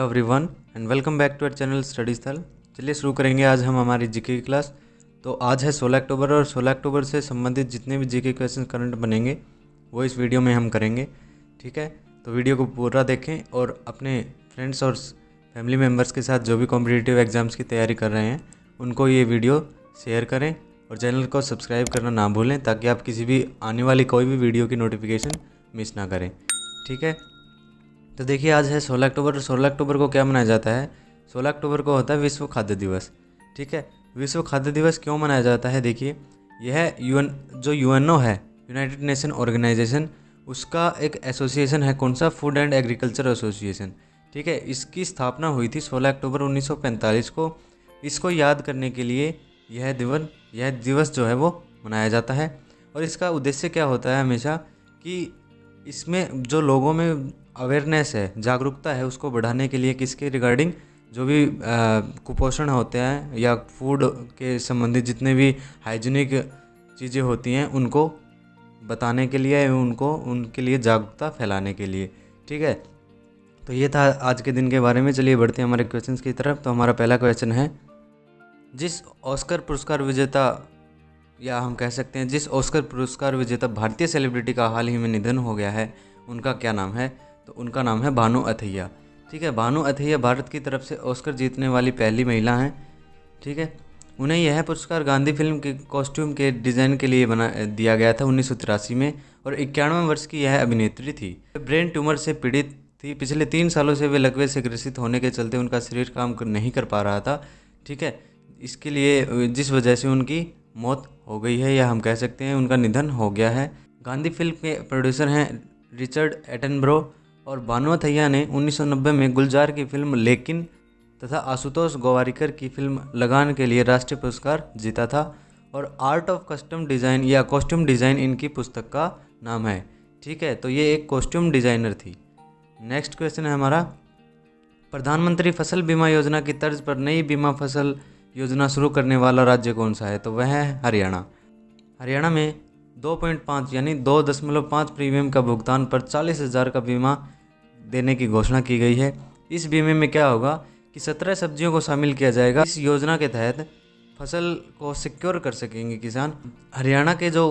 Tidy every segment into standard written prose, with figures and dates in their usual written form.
Hello everyone and welcome back to our channel study Sthal. चलिए शुरू करेंगे आज हम हमारी जीके की क्लास। तो आज है 16 अक्टूबर और 16 अक्टूबर से संबंधित जितने भी जीके क्वेश्चन करंट बनेंगे वो इस वीडियो में हम करेंगे। ठीक है, तो वीडियो को पूरा देखें और अपने फ्रेंड्स और फैमिली मेम्बर्स के साथ जो भी कॉम्पिटिटिव एग्ज़ाम्स की तैयारी कर रहे हैं उनको ये वीडियो शेयर करें और चैनल को सब्सक्राइब करना ना भूलें ताकि आप किसी भी आने वाली कोई भी वीडियो की नोटिफिकेशन मिस ना करें। ठीक है, तो देखिए आज है 16 अक्टूबर। 16 अक्टूबर को क्या मनाया जाता है? 16 अक्टूबर को होता है विश्व खाद्य दिवस। ठीक है, विश्व खाद्य दिवस क्यों मनाया जाता है? देखिए यह यूएनओ है, यूनाइटेड नेशन ऑर्गेनाइजेशन, उसका एक एसोसिएशन है। कौन सा? Food and agriculture association. ठीक है, इसकी स्थापना हुई थी 16 अक्टूबर 1945 को। इसको याद करने के लिए यह दिवस जो है वो मनाया जाता है। और इसका उद्देश्य क्या होता है हमेशा कि इसमें जो लोगों में अवेयरनेस है, जागरूकता है, उसको बढ़ाने के लिए किसके रिगार्डिंग जो भी कुपोषण होते हैं या फूड के संबंधित जितने भी हाइजीनिक चीज़ें होती हैं उनको बताने के लिए, उनके लिए जागरूकता फैलाने के लिए। ठीक है, तो ये था आज के दिन के बारे में। चलिए बढ़ते हैं हमारे क्वेश्चंस की तरफ। तो हमारा पहला क्वेश्चन है, जिस ऑस्कर पुरस्कार विजेता या हम कह सकते हैं जिस ऑस्कर पुरस्कार विजेता भारतीय सेलिब्रिटी का हाल ही में निधन हो गया है उनका क्या नाम है? तो उनका नाम है भानु अथैया। ठीक है, भानु अथैया भारत की तरफ से ऑस्कर जीतने वाली पहली महिला हैं। ठीक है, उन्हें यह पुरस्कार गांधी फिल्म के कॉस्ट्यूम के डिज़ाइन के लिए दिया गया था 1983 में और 91 वर्ष की यह अभिनेत्री थी। ब्रेन ट्यूमर से पीड़ित थी। पिछले 3 सालों से वे लकवे से ग्रसित होने के चलते उनका शरीर काम नहीं कर पा रहा था। ठीक है, इसके लिए जिस वजह से उनकी मौत हो गई है या हम कह सकते हैं उनका निधन हो गया है। गांधी फिल्म के प्रोड्यूसर हैं रिचर्ड एटनब्रो और भानु अथैया ने 1990 में गुलजार की फिल्म लेकिन तथा आशुतोष गोवारिकर की फिल्म लगान के लिए राष्ट्रीय पुरस्कार जीता था। और आर्ट ऑफ कस्टम डिज़ाइन या कॉस्ट्यूम डिज़ाइन इनकी पुस्तक का नाम है। ठीक है, तो ये एक कॉस्ट्यूम डिज़ाइनर थी। नेक्स्ट क्वेश्चन है हमारा, प्रधानमंत्री फसल बीमा योजना की तर्ज पर नई बीमा फसल योजना शुरू करने वाला राज्य कौन सा है? तो वह है हरियाणा। हरियाणा में 2.5 यानी 2.5 प्रीमियम का भुगतान पर 40,000 का बीमा देने की घोषणा की गई है। इस बीमे में क्या होगा कि 17 सब्जियों को शामिल किया जाएगा। इस योजना के तहत फसल को सिक्योर कर सकेंगे किसान। हरियाणा के जो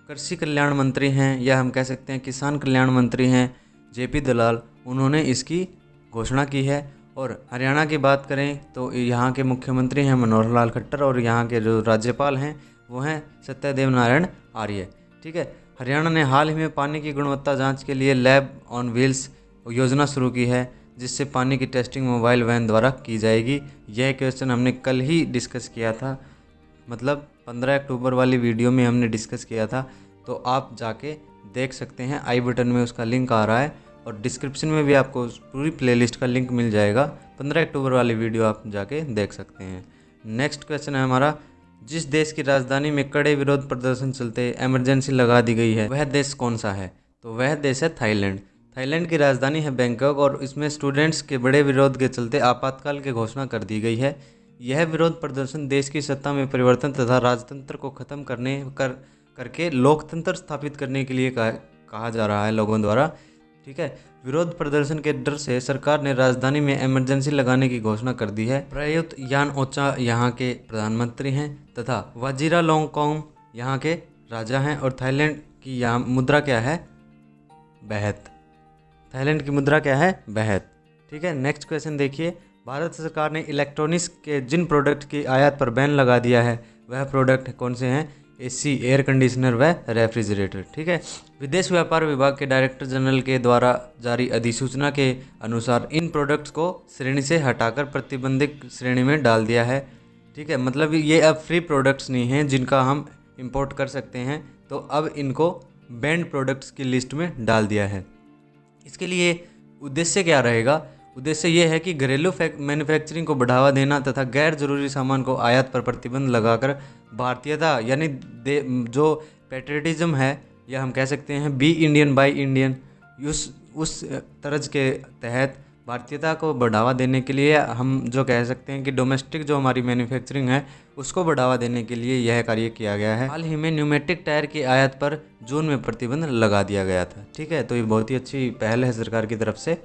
कृषि कल्याण मंत्री हैं या हम कह सकते हैं किसान कल्याण मंत्री हैं जेपी दलाल, उन्होंने इसकी घोषणा की है। और हरियाणा की बात करें तो यहाँ के मुख्यमंत्री हैं मनोहर लाल खट्टर और यहाँ के जो राज्यपाल हैं वो हैं सत्यदेव नारायण आर्य। ठीक है, हरियाणा ने हाल ही में पानी की गुणवत्ता जांच के लिए लैब ऑन व्हील्स योजना शुरू की है, जिससे पानी की टेस्टिंग मोबाइल वैन द्वारा की जाएगी। यह क्वेश्चन हमने कल ही डिस्कस किया था, मतलब 15 अक्टूबर वाली वीडियो में हमने डिस्कस किया था। तो आप जाके देख सकते हैं, आई बटन में उसका लिंक आ रहा है और डिस्क्रिप्शन में भी आपको पूरी प्लेलिस्ट का लिंक मिल जाएगा। 15 अक्टूबर वाली वीडियो आप जाके देख सकते हैं। नेक्स्ट क्वेश्चन है हमारा, जिस देश की राजधानी में कड़े विरोध प्रदर्शन चलते इमरजेंसी लगा दी गई है वह देश कौन सा है? तो वह देश है थाईलैंड। थाईलैंड की राजधानी है बैंकॉक और इसमें स्टूडेंट्स के बड़े विरोध के चलते आपातकाल की घोषणा कर दी गई है। यह विरोध प्रदर्शन देश की सत्ता में परिवर्तन तथा राजतंत्र को खत्म करके लोकतंत्र स्थापित करने के लिए कहा जा रहा है लोगों द्वारा। ठीक है, विरोध प्रदर्शन के डर से सरकार ने राजधानी में इमरजेंसी लगाने की घोषणा कर दी है। प्रयुत यान ओचा यहाँ के प्रधानमंत्री हैं तथा वाजिरालोंगकोम यहाँ के राजा हैं। और थाईलैंड की यहाँ मुद्रा क्या है? बेहत। थाईलैंड की मुद्रा क्या है? बेहत। ठीक है, नेक्स्ट क्वेश्चन देखिए, भारत सरकार ने इलेक्ट्रॉनिक्स के जिन प्रोडक्ट की आयात पर बैन लगा दिया है वह प्रोडक्ट कौन से हैं? एसी, एयर कंडीशनर व रेफ्रिजरेटर। ठीक है, विदेश व्यापार विभाग के डायरेक्टर जनरल के द्वारा जारी अधिसूचना के अनुसार इन प्रोडक्ट्स को श्रेणी से हटाकर प्रतिबंधित श्रेणी में डाल दिया है। ठीक है, मतलब ये अब फ्री प्रोडक्ट्स नहीं हैं जिनका हम इंपोर्ट कर सकते हैं, तो अब इनको बैंड प्रोडक्ट्स की लिस्ट में डाल दिया है। इसके लिए उद्देश्य क्या रहेगा? उद्देश्य ये है कि घरेलू मैन्युफैक्चरिंग को बढ़ावा देना तथा गैर जरूरी सामान को आयात पर प्रतिबंध लगाकर भारतीयता यानी जो पेट्रियटिज्म है या हम कह सकते हैं बी इंडियन बाई इंडियन, उस तर्ज के तहत भारतीयता को बढ़ावा देने के लिए हम जो कह सकते हैं कि डोमेस्टिक जो हमारी मैन्युफैक्चरिंग है उसको बढ़ावा देने के लिए यह कार्य किया गया है। हाल ही में न्यूमेटिक टायर की आयात पर जून में प्रतिबंध लगा दिया गया था। ठीक है, तो ये बहुत ही अच्छी पहल है सरकार की तरफ से।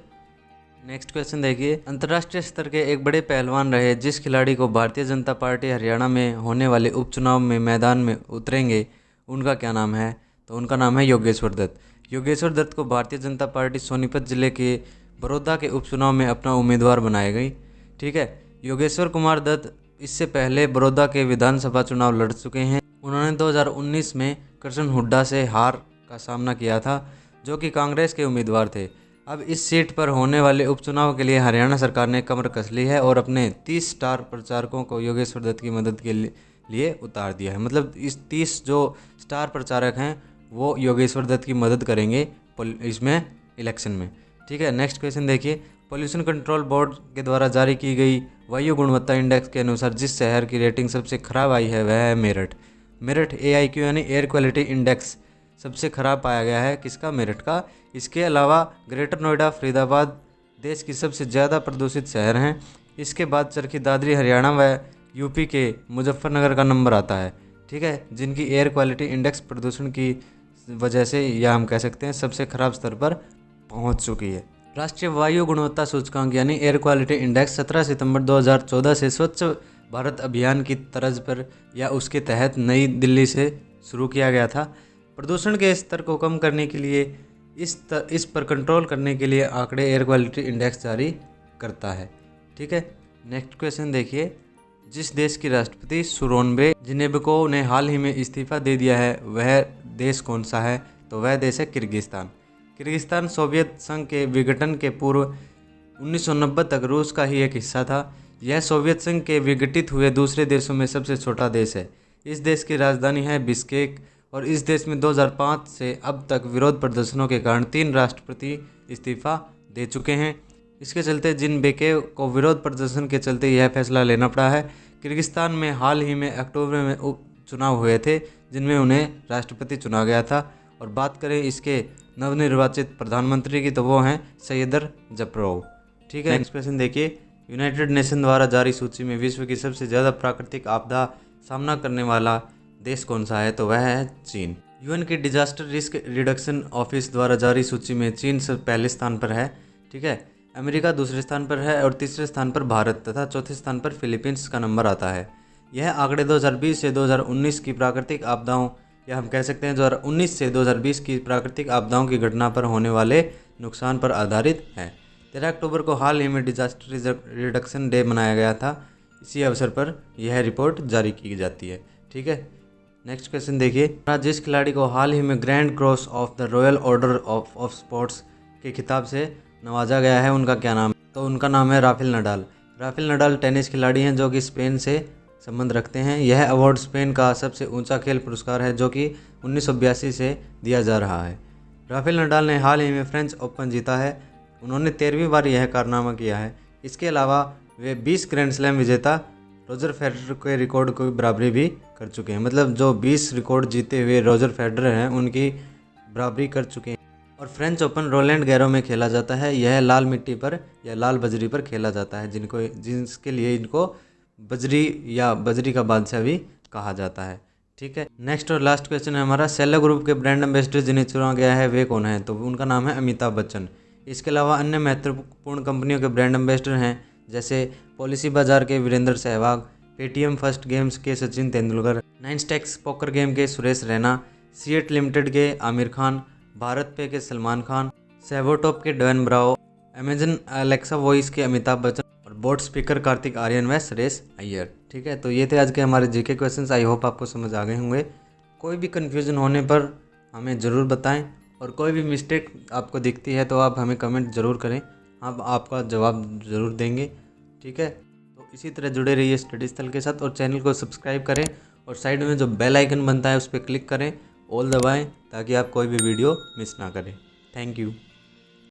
नेक्स्ट क्वेश्चन देखिए, अंतर्राष्ट्रीय स्तर के एक बड़े पहलवान रहे जिस खिलाड़ी को भारतीय जनता पार्टी हरियाणा में होने वाले उपचुनाव में मैदान में उतरेंगे उनका क्या नाम है? तो उनका नाम है योगेश्वर दत्त। योगेश्वर दत्त को भारतीय जनता पार्टी सोनीपत जिले के बड़ौदा के उपचुनाव में अपना उम्मीदवार बनाया गई। ठीक है, योगेश्वर कुमार दत्त इससे पहले बड़ौदा के विधानसभा चुनाव लड़ चुके हैं। उन्होंने 2019 में कृष्ण हुड्डा से हार का सामना किया था जो कि कांग्रेस के उम्मीदवार थे। अब इस सीट पर होने वाले उपचुनाव के लिए हरियाणा सरकार ने कमर कस ली है और अपने 30 स्टार प्रचारकों को योगेश्वर दत्त की मदद के लिए उतार दिया है। मतलब इस 30 जो स्टार प्रचारक हैं वो योगेश्वर दत्त की मदद करेंगे इसमें इलेक्शन में। ठीक है, नेक्स्ट क्वेश्चन देखिए, पोल्यूशन कंट्रोल बोर्ड के द्वारा जारी की गई वायु गुणवत्ता इंडेक्स के अनुसार जिस शहर की रेटिंग सबसे खराब आई है वह है मेरठ। मेरठ AIQ यानी एयर क्वालिटी इंडेक्स सबसे खराब पाया गया है किसका? मेरठ का। इसके अलावा ग्रेटर नोएडा, फरीदाबाद देश की सबसे ज़्यादा प्रदूषित शहर हैं। इसके बाद चरखी दादरी हरियाणा व यूपी के मुजफ्फरनगर का नंबर आता है। ठीक है, जिनकी एयर क्वालिटी इंडेक्स प्रदूषण की वजह से या हम कह सकते हैं सबसे खराब स्तर पर पहुंच चुकी है। राष्ट्रीय वायु गुणवत्ता सूचकांक यानी एयर क्वालिटी इंडेक्स 17 सितंबर 2014 से स्वच्छ भारत अभियान की तर्ज पर या उसके तहत नई दिल्ली से शुरू किया गया था। प्रदूषण के स्तर को कम करने के लिए इस पर कंट्रोल करने के लिए आंकड़े एयर क्वालिटी इंडेक्स जारी करता है। ठीक है, नेक्स्ट क्वेश्चन देखिए, जिस देश की राष्ट्रपति सूरोनबे जिन्बेकोव ने हाल ही में इस्तीफा दे दिया है वह देश कौन सा है? तो वह देश है किर्गिस्तान। किर्गिस्तान सोवियत संघ के विघटन के पूर्व 1990 तक रूस का ही एक हिस्सा था। यह सोवियत संघ के विघटित हुए दूसरे देशों में सबसे छोटा देश है। इस देश की राजधानी है बिश्केक और इस देश में 2005 से अब तक विरोध प्रदर्शनों के कारण 3 राष्ट्रपति इस्तीफा दे चुके हैं। इसके चलते जिन्बेकोव को विरोध प्रदर्शन के चलते यह फैसला लेना पड़ा है। किर्गिस्तान में हाल ही में अक्टूबर में उपचुनाव हुए थे जिनमें उन्हें राष्ट्रपति चुना गया था। और बात करें इसके नवनिर्वाचित प्रधानमंत्री की तो वो हैं सैयदर जपरोव। ठीक है, नेक्स्ट क्वेश्चन देखिए, यूनाइटेड नेशन द्वारा जारी सूची में विश्व की सबसे ज़्यादा प्राकृतिक आपदा सामना करने वाला देश कौन सा है? तो वह है चीन। यूएन के डिजास्टर रिस्क रिडक्शन ऑफिस द्वारा जारी सूची में चीन से पहले स्थान पर है। ठीक है, अमेरिका दूसरे स्थान पर है और तीसरे स्थान पर भारत तथा चौथे स्थान पर फिलीपींस का नंबर आता है। यह आंकड़े 2020 से 2019 की प्राकृतिक आपदाओं या हम कह सकते हैं 2019 से 2020 की प्राकृतिक आपदाओं की घटना पर होने वाले नुकसान पर आधारित है। 13 अक्टूबर को हाल ही में डिजास्टर रिडक्शन डे मनाया गया था। इसी अवसर पर यह रिपोर्ट जारी की जाती है। ठीक है, नेक्स्ट क्वेश्चन देखिए, जिस खिलाड़ी को हाल ही में grand cross of the royal order of sports के खिताब से नवाजा गया है उनका क्या नाम? तो उनका नाम है Rafael Nadal. Rafael Nadal tennis खिलाड़ी हैं जो कि स्पेन से संबंध रखते हैं। यह अवार्ड स्पेन का सबसे ऊंचा खेल पुरस्कार है जो कि 1982 से दिया जा रहा है। राफेल नडाल ने हाल ही में फ्रेंच ओपन जीता है। उन्होंने 13वीं बार यह कारनामा किया है। इसके अलावा वे 20 ग्रैंड स्लैम विजेता रोजर फेडरर के रिकॉर्ड की बराबरी भी कर चुके हैं। मतलब जो 20 रिकॉर्ड जीते हुए रोजर फेडरर हैं उनकी बराबरी कर चुके हैं। और फ्रेंच ओपन रोलैंड गैरो में खेला जाता है। यह लाल मिट्टी पर या लाल बजरी पर खेला जाता है जिसके लिए इनको बजरी या बजरी का बादशाह भी कहा जाता है। ठीक है, नेक्स्ट और लास्ट क्वेश्चन है हमारा, सेलो ग्रुप के ब्रांड एम्बेसडर जिन्हें चुना गया है वे कौन है? तो उनका नाम है अमिताभ बच्चन। इसके अलावा अन्य महत्वपूर्ण कंपनियों के ब्रांड एम्बेसडर हैं जैसे पॉलिसी बाजार के Virender Sehwag, Paytm first games के Sachin Tendulkar, 9stacks poker game के सुरेश रैना, सीएट लिमिटेड के आमिर खान, भारत पे के सलमान खान, सेवोटॉप के Dwayne Bravo, Amazon Alexa voice के अमिताभ बच्चन और बोर्ड स्पीकर कार्तिक आर्यन व सुरेश अय्यर। ठीक है, तो ये थे आज के हमारे जीके क्वेश्चंस। आई होप आपको समझ आ गए होंगे। कोई भी कन्फ्यूजन होने पर हमें ज़रूर बताएं और कोई भी मिस्टेक आपको दिखती है तो आप हमें कमेंट ज़रूर करें, हम आपका जवाब ज़रूर देंगे। ठीक है, तो इसी तरह जुड़े रहिए स्टडी स्थल के साथ और चैनल को सब्सक्राइब करें और साइड में जो बेल आइकन बनता है उस पर क्लिक करें, ऑल दबाएं ताकि आप कोई भी वीडियो मिस ना करें। Thank you.